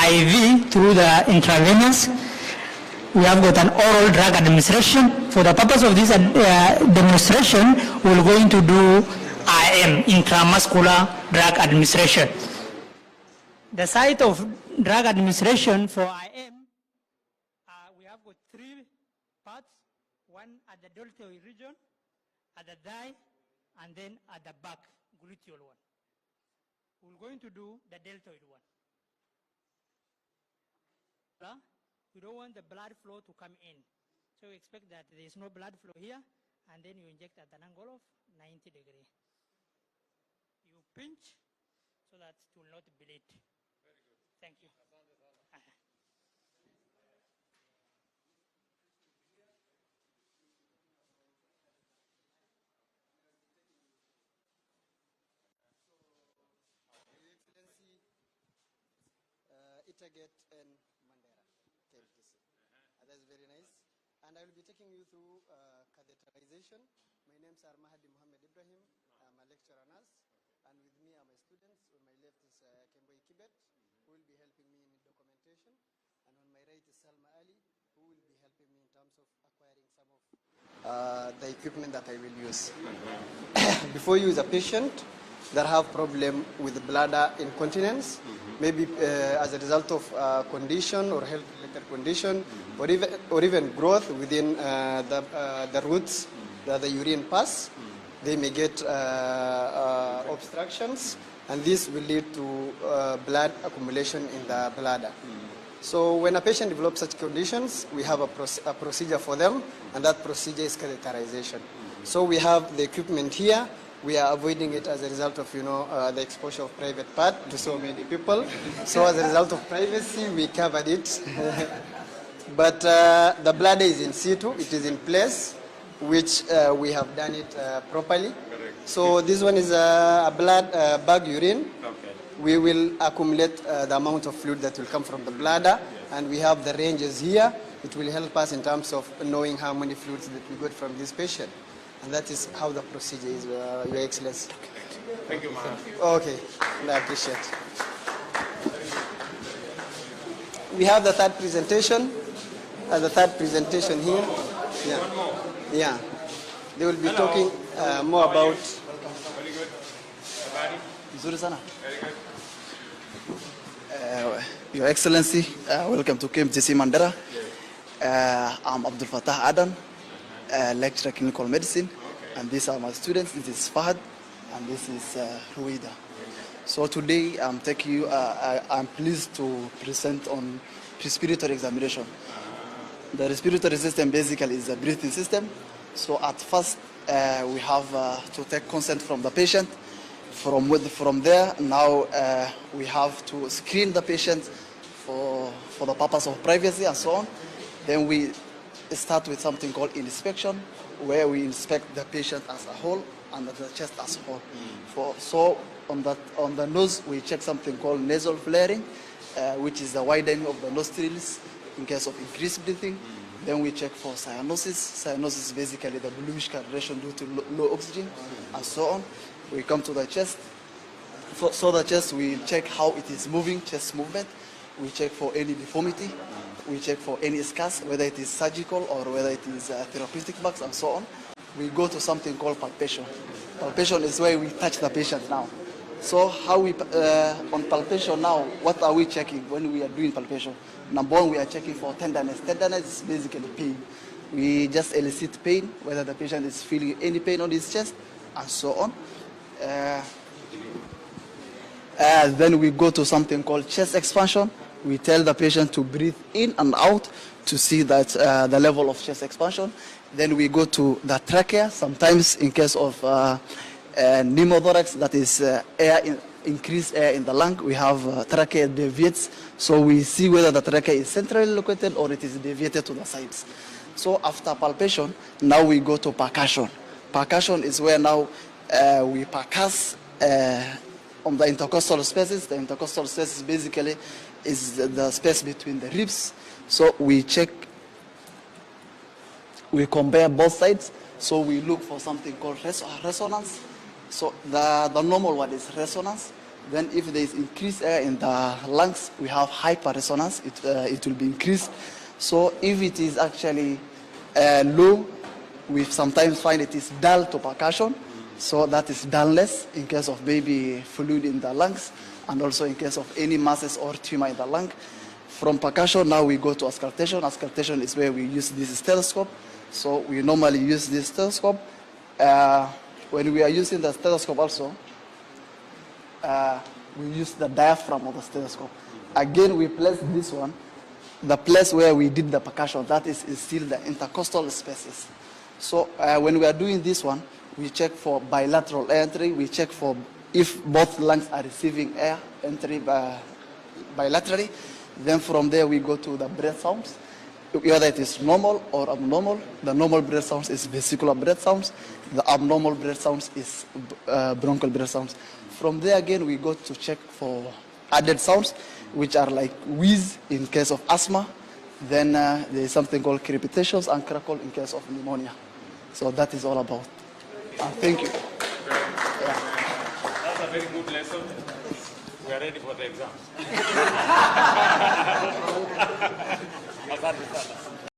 IV through the intravenous. We have got an oral drug administration. For the purpose of this demonstration, we're going to do IM, intramuscular drug administration. The site of drug administration for IM, we have got 3 parts, one at the deltoid region, at the thigh, and then at the back, gluteal one. We're going to do the deltoid one. We don't want the blood flow to come in. So we expect that there is no blood flow here, and then you inject at an angle of 90 degrees. You pinch so that it will not bleed. Very good. Thank you. Target and Mandera KMTC. That's very nice. And I will be taking you through catheterization. My names are Mahdi Mohammed Ibrahim. I'm a lecturer nurse. And with me are my students. On my left is Kemboy Kibet, who will be helping me in documentation. And on my right is Salma Ali, who will be helping me in terms of acquiring some of the equipment that I will use. Before you is a patient that have problem with bladder incontinence, maybe as a result of condition or health-related condition, or even growth within the roots that the urine pass. They may get obstructions, and this will lead to blood accumulation in the bladder. So when a patient develops such conditions, we have a procedure for them, and that procedure is catheterization. So we have the equipment here. We are avoiding it as a result of, the exposure of private part to so many people. So as a result of privacy, we covered it. But the bladder is in situ, it is in place, which we have done it properly. So this one is a blood bag urine. Okay. We will accumulate the amount of fluid that will come from the bladder, and we have the ranges here. It will help us in terms of knowing how many fluids that we got from this patient. And that is how the procedure is, Your Excellency. Thank you, ma'am. Okay, I appreciate it. We have the third presentation. Here. Yeah. One more. Yeah. They will be talking more about... Very good. Very good. Your Excellency, welcome to KMTC Mandera. I'm Abdul Fattah Adan, lecturer clinical medicine, and these are my students. This is Fahad, and this is Ruida. So today I'm I'm pleased to present on respiratory examination. The respiratory system basically is a breathing system. So at first we have to take consent from the patient. From there, now we have to screen the patient for the purpose of privacy and so on. Then we start with something called inspection, where we inspect the patient as a whole and the chest as a whole. So on the nose, we check something called nasal flaring, which is the widening of the nostrils in case of increased breathing. Then we check for cyanosis. Cyanosis is basically the bluish coloration due to low oxygen, and so on. We come to the chest. So the chest, we check how it is moving, chest movement. We check for any deformity. We check for any scars, whether it is surgical or whether it is therapeutic marks, and so on. We go to something called palpation. Palpation is where we touch the patient now. So how we, on palpation now, what are we checking when we are doing palpation? Number one, we are checking for tenderness. Tenderness is basically pain. We just elicit pain, whether the patient is feeling any pain on his chest, and so on. Then we go to something called chest expansion. We tell the patient to breathe in and out to see that the level of chest expansion. Then we go to the trachea. Sometimes in case of pneumothorax, that is increased air in the lung, we have trachea deviates. So we see whether the trachea is centrally located or it is deviated to the sides. So after palpation, now we go to percussion. Percussion is where now we percuss on the intercostal spaces. The intercostal spaces basically is the space between the ribs. So we check, we compare both sides. So we look for something called resonance. So the normal one is resonance. Then if there is increased air in the lungs, we have hyperresonance. It will be increased. So if it is actually low, we sometimes find it is dull to percussion. So that is dullness in case of baby fluid in the lungs, and also in case of any masses or tumor in the lung. From percussion, now we go to auscultation. Auscultation is where we use this stethoscope. So we normally use this stethoscope. When we are using the stethoscope also, we use the diaphragm of the stethoscope. Again, we place this one, the place where we did the percussion, that is still the intercostal spaces. So when we are doing this one, we check for bilateral entry. We check for if both lungs are receiving air entry bilaterally. Then from there we go to the breath sounds, whether it is normal or abnormal. The normal breath sounds is vesicular breath sounds. The abnormal breath sounds is bronchial breath sounds. From there again we go to check for added sounds, which are like wheeze in case of asthma. Then there is something called crepitations and crackle in case of pneumonia. So that is all about. Thank you. That's a very good lesson. We are ready for the exam. Asante sana.